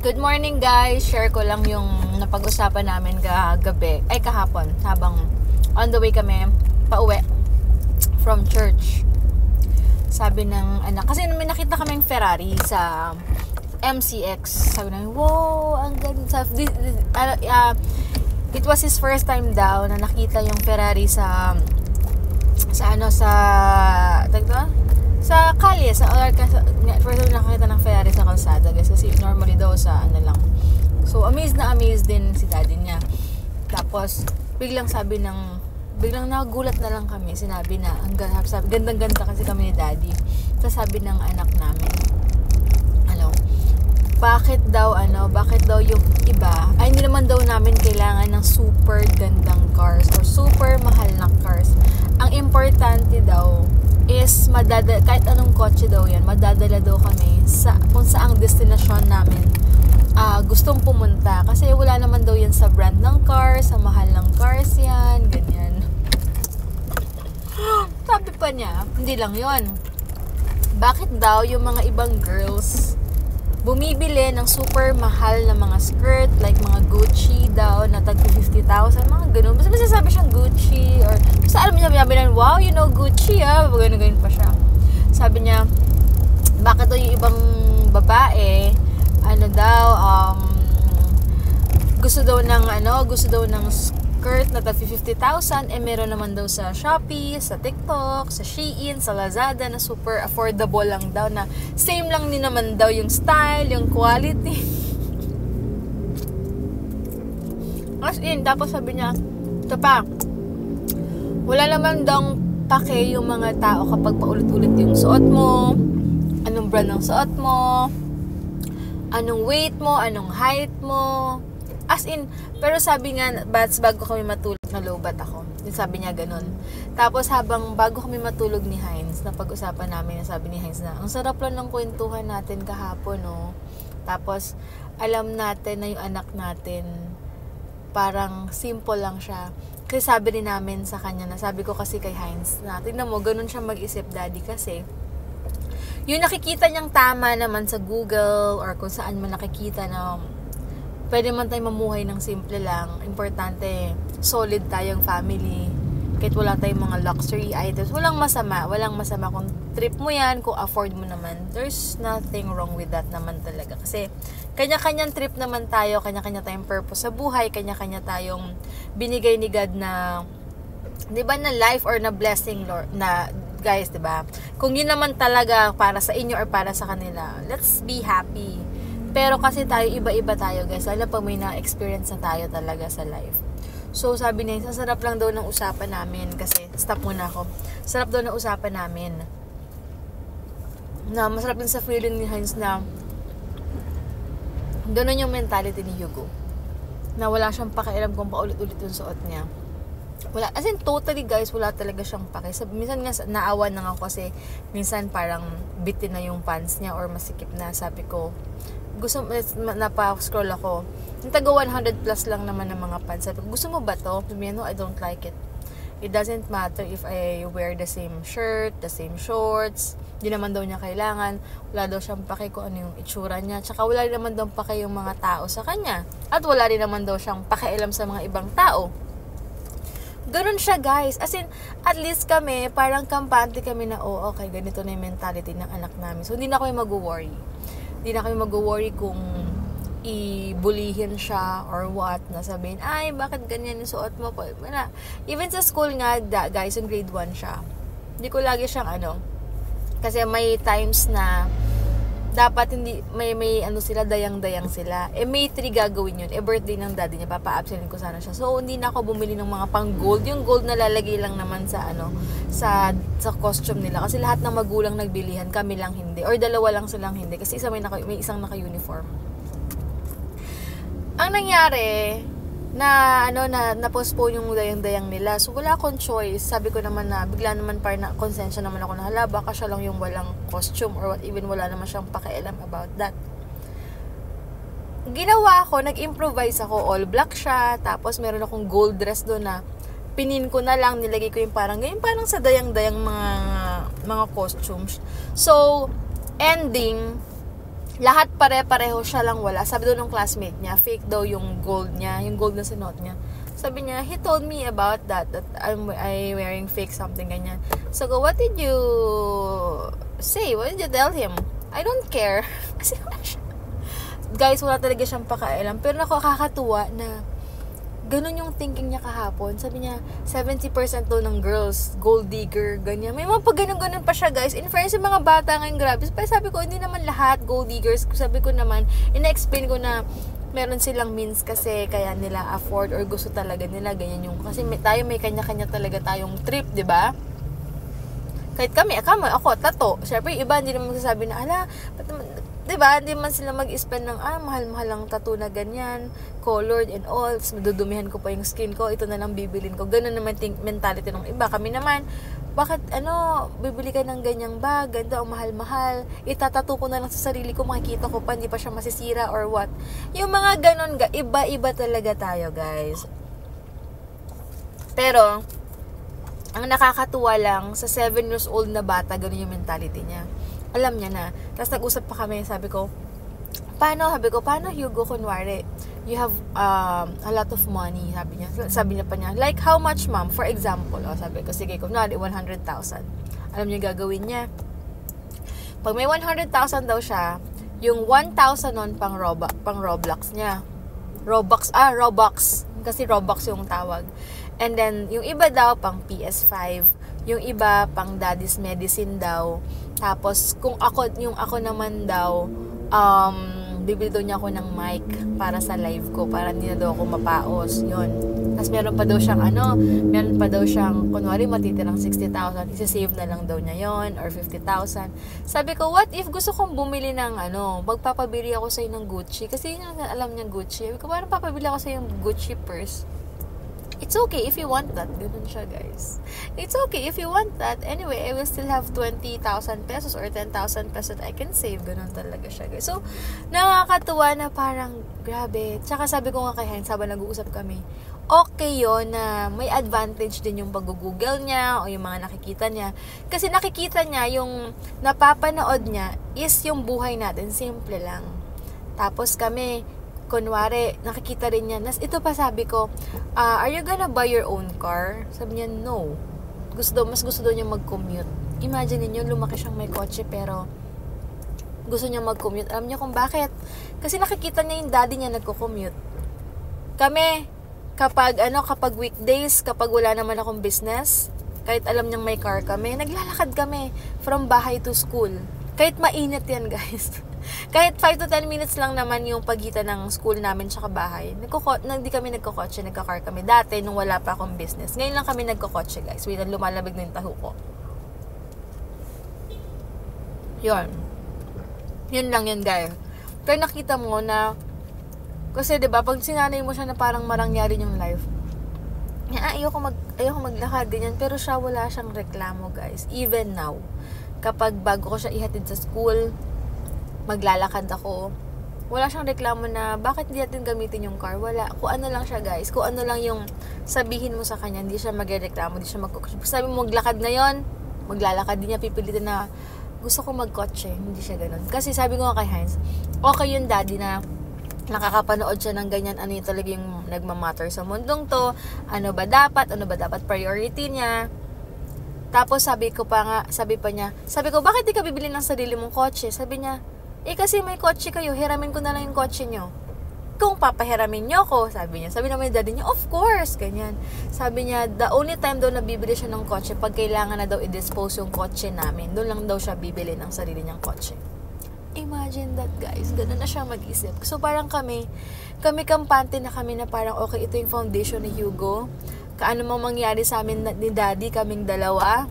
Good morning guys, share ko lang yung napag-usapan namin kahapon habang on the way kami pauwi from church. Sabi ng anak, kasi may nakita kaming Ferrari sa MCX. Sabi namin, wow, ang ganda. It was his first time daw na nakita yung Ferrari sa kalye, first time nakakita ng Ferrari sa kalsada guys, kasi normally daw sa lang. So amazed din si daddy niya. Tapos biglang nagulat na lang kami, sinabi na gandang-ganda kasi kami ni daddy. Tapos sabi ng anak namin, bakit daw yung iba ay hindi naman daw namin kailangan ng super gandang cars or super mahal na cars. Ang importante daw is kahit anong kotse daw yan, madadala daw kami kung saang destinasyon namin gustong pumunta. Kasi wala naman daw yan sa brand ng cars, sa mahal ng cars yan, ganyan. Sabi pa niya, hindi lang yon. Bakit daw yung mga ibang girls bumibili ng super mahal na mga skirt, like mga Gucci daw, na tag 50,000, mga ganun. Basta sabi siyang Gucci, or basta alam niya, wow, you know Gucci, ganun pa siya. Sabi niya, bakit daw yung ibang babae, gusto daw ng skirt na tag 50,000, meron naman daw sa Shopee, sa TikTok, sa Shein, sa Lazada na super affordable lang daw, na same lang din naman daw yung style, yung quality. Tapos sabi niya, ito pa, wala naman daw pake yung mga tao kapag paulit-ulit yung suot mo, anong brand ng suot mo, anong weight mo, anong height mo. Pero sabi nga, bago kami matulog, nalobat ako. Sabi niya ganun. Tapos bago kami matulog ni Heinz, napag-usapan namin, sabi ni Heinz na, ang sarap lang ng kwentuhan natin kahapon, no? Tapos, alam natin na yung anak natin, parang simple lang siya. Kasi sabi rin namin sa kanya, sabi ko kasi kay Heinz, na tignan mo, ganun siya mag-isip, daddy, kasi yung nakikita niyang tama naman sa Google or kung saan man nakikita na pwede man tayo mamuhay ng simple lang. Importante, solid tayong family. Kahit wala tayong mga luxury items. Walang masama kung trip mo yan, kung afford mo naman. There's nothing wrong with that naman talaga. Kasi kanya-kanyang trip naman tayo, kanya-kanya tayong purpose sa buhay, kanya-kanya tayong binigay ni God na, di ba, na life or na blessing, Lord, na guys, di ba? Kung yun naman talaga para sa inyo or para sa kanila, let's be happy. Pero kasi tayo, iba-iba tayo guys. Lalo pag may na-experience na tayo talaga sa life. So sabi niya, sarap lang daw ng usapan namin. Kasi, stop muna ako. Sarap daw ng usapan namin. Na masarap din sa feeling ni Heinz na ganun yung mentality ni Hugo. Na wala siyang pakialam kung paulit-ulit yung suot niya. Wala, as in totally guys, wala talaga siyang pake. Minsan nga naawan na ako kasi minsan parang bitin na yung pants niya or masikip na. Sabi ko, napa-scroll ako. Yung taga 100 plus lang naman ng mga pants. Sabi ko, gusto mo ba to? Sabi niya, no, I don't like it. It doesn't matter if I wear the same shirt, the same shorts. Di naman daw niya kailangan. Wala daw siyang pake kung ano yung itsura niya. Tsaka wala rin naman daw pake yung mga tao sa kanya. At wala rin naman daw siyang pakialam sa mga ibang tao. Ganun siya guys. As in, at least kami, parang kampante kami na, okay, ganito na yung mentality ng anak namin. So, hindi na kami mag-worry. Hindi na kami mag-worry kung i-bulihin siya or what, na sabihin, ay, bakit ganyan yung suot mo? Even sa school nga, guys, yung grade 1 siya. Hindi ko lagi siyang kasi may times na dapat hindi, may sila, dayang-dayang sila. May 3 gagawin yun. Birthday ng daddy niya, papa-absentin ko sana siya. So, hindi na ako bumili ng mga pang gold. Yung gold na lalagay lang naman sa sa costume nila. Kasi lahat ng magulang nagbilihan, kami lang hindi. Or dalawa lang silang hindi. Kasi may isang naka-uniform. Ang nangyari, na-postpone yung dayang-dayang nila. So, wala akong choice. Sabi ko naman na, bigla naman parang konsensya naman ako na, baka siya lang yung walang costume or what, even wala naman siyang pakialam about that. Ginawa ko, nag-improvise ako, all black siya, tapos meron akong gold dress doon na pinin ko na lang, nilagay ko yung parang sa dayang-dayang mga costumes. So, ending, lahat pare-pareho, siya lang wala. Sabi daw ng classmate niya, fake daw yung gold niya, yung gold na sinuot niya. Sabi niya, he told me about that I'm wearing fake something, ganyan. So, what did you say? What did you tell him? I don't care. Kasi wala siya. Guys, wala talaga siyang pakailam. Pero nakakatuwa na ganun yung thinking niya kahapon. Sabi niya, 70% daw ng girls, gold digger, ganyan. May mga pag ganun-ganun pa siya, guys. In fairness, yung mga bata ngayon, grabe. Pero sabi ko, hindi naman lahat gold diggers. Sabi ko naman, ina-explain ko na meron silang means kasi kaya nila afford or gusto talaga nila, ganyan yung, kasi may kanya-kanya talaga tayong trip, di ba? Kahit kami, ako, tato. Siyempre, iba, hindi naman magsasabi na, ala, diba, hindi man sila mag-spend ng, mahal-mahal lang tattoo na ganyan, colored and all, madudumihan ko pa yung skin ko, ito na lang bibilin ko. Ganun naman mentality ng iba. Kami naman, bakit, bibili ka ng ganyang bag, ganda o mahal-mahal, itatato ko na lang sa sarili ko, makikita ko pa, hindi pa siya masisira or what. Yung mga ganun, iba-iba talaga tayo, guys. Pero, ang nakakatuwa lang, sa 7 years old na bata, ganun yung mentality niya. Alam niya na. Tapos nag-usap pa kami, sabi ko, paano Hugo, kunwari, you have a lot of money, sabi niya pa niya, like how much, ma'am? For example, sabi ko, sige, kunwari, 100,000. Alam niya gagawin niya. Pag may 100,000 daw siya, yung 1,000 nun pang Roblox niya. Robux. Kasi Robux yung tawag. And then, yung iba daw pang PS5. Yung iba pang daddy's medicine daw. Tapos, yung ako naman daw, bibili daw niya ako ng mic para sa live ko, para hindi na daw ako mapaos, yun. Tapos meron pa daw siyang, kunwari matitirang 60,000, isa-save na lang daw niya yon or 50,000. Sabi ko, what if gusto kong bumili ng magpapabili ako sa'yo ng Gucci, kasi yun ang alam niya Gucci. Sabi ko, parang papabili ako sa'yo ng Gucci purse. It's okay if you want that. Ganun siya, guys. It's okay if you want that. Anyway, I will still have 20,000 pesos or 10,000 pesos that I can save. Ganun talaga siya, guys. So, nakakatuwa na parang, grabe. Tsaka sabi ko nga kay Heinz, habang nag-uusap kami, okay yun na may advantage din yung pag-google niya o yung mga nakikita niya. Kasi nakikita niya, yung napapanood niya is yung buhay natin. Simple lang. Tapos kami, kunwari, nakikita rin niya. Ito pa sabi ko, are you gonna buy your own car? Sabi niya, no. Mas gusto daw niya mag-commute. Imagine niyo, lumaki siyang may kotse pero gusto niya mag-commute. Alam niyo kung bakit? Kasi nakikita niya yung daddy niya nagko-commute. Kami, kapag weekdays, kapag wala naman akong business, kahit alam niyang may car kami, naglalakad kami from bahay to school. Kahit mainit yan, guys. Kahit 5 to 10 minutes lang naman yung pagitan ng school namin tsaka bahay. Hindi kami nagkakotse, nagka-car kami. Dati, nung wala pa akong business. Ngayon lang kami nagkakotse, guys. Wait, lumalabig na yung taho ko. Yun lang yun, guys. Pero nakita mo na, kasi diba, pag sinanay mo siya na parang marangyari yung life, ayoko maglakad, ganyan. Pero siya, wala siyang reklamo, guys. Even now, kapag bago ko siya ihatid sa school, maglalakad ako, wala siyang reklamo na bakit hindi natin gamitin yung car. Wala. Kung ano lang siya, guys. Kung ano lang yung sabihin mo sa kanya, hindi siya magreklamo, hindi siya sabi mo maglakad ngayon, maglalakad din niya, pipilitin na gusto ko magkotse. Hindi siya ganun. Kasi sabi ko nga kay Heinz, okay yung daddy na nakakapanood siya ng ganyan, ano yung talaga yung nagmamatter sa mundong to, ano ba dapat priority niya. Tapos sabi ko, bakit di ka bibili ng sarili mong kotse? Sabi niya, kasi may kotse kayo, hiramin ko na lang yung kotse nyo. Kung papahiramin nyo ko, sabi niya. Sabi naman yung daddy niya, of course, ganyan. Sabi niya, the only time daw na bibili siya ng kotse, pag kailangan na daw i-dispose yung kotse namin, doon lang daw siya bibili ng sarili niyang kotse. Imagine that, guys. Ganun na siya mag-isip. So parang kami kampante na kami na parang, okay, ito yung foundation ni Hugo. Kaano mang mangyari sa amin ni daddy, kaming dalawa.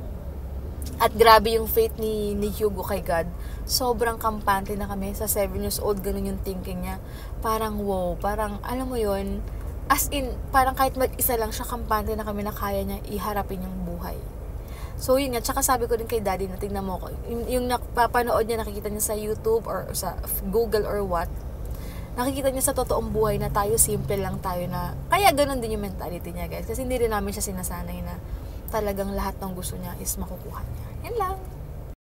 At grabe yung faith ni Hugo kay God. Sobrang kampante na kami. Sa 7 years old, ganun yung thinking niya. Parang wow, parang alam mo yun, as in, parang kahit mag-isa lang siya, kampante na kami na kaya niya iharapin yung buhay. So yun nga, tsaka sabi ko din kay daddy na tignan mo ko, yung napapanood niya, nakikita niya sa YouTube or sa Google or what, nakikita niya sa totoong buhay na tayo, simple lang tayo na, kaya ganun din yung mentality niya, guys. Kasi hindi rin namin siya sinasanay na talagang lahat ng gusto niya is makukuha niya. Yan lang.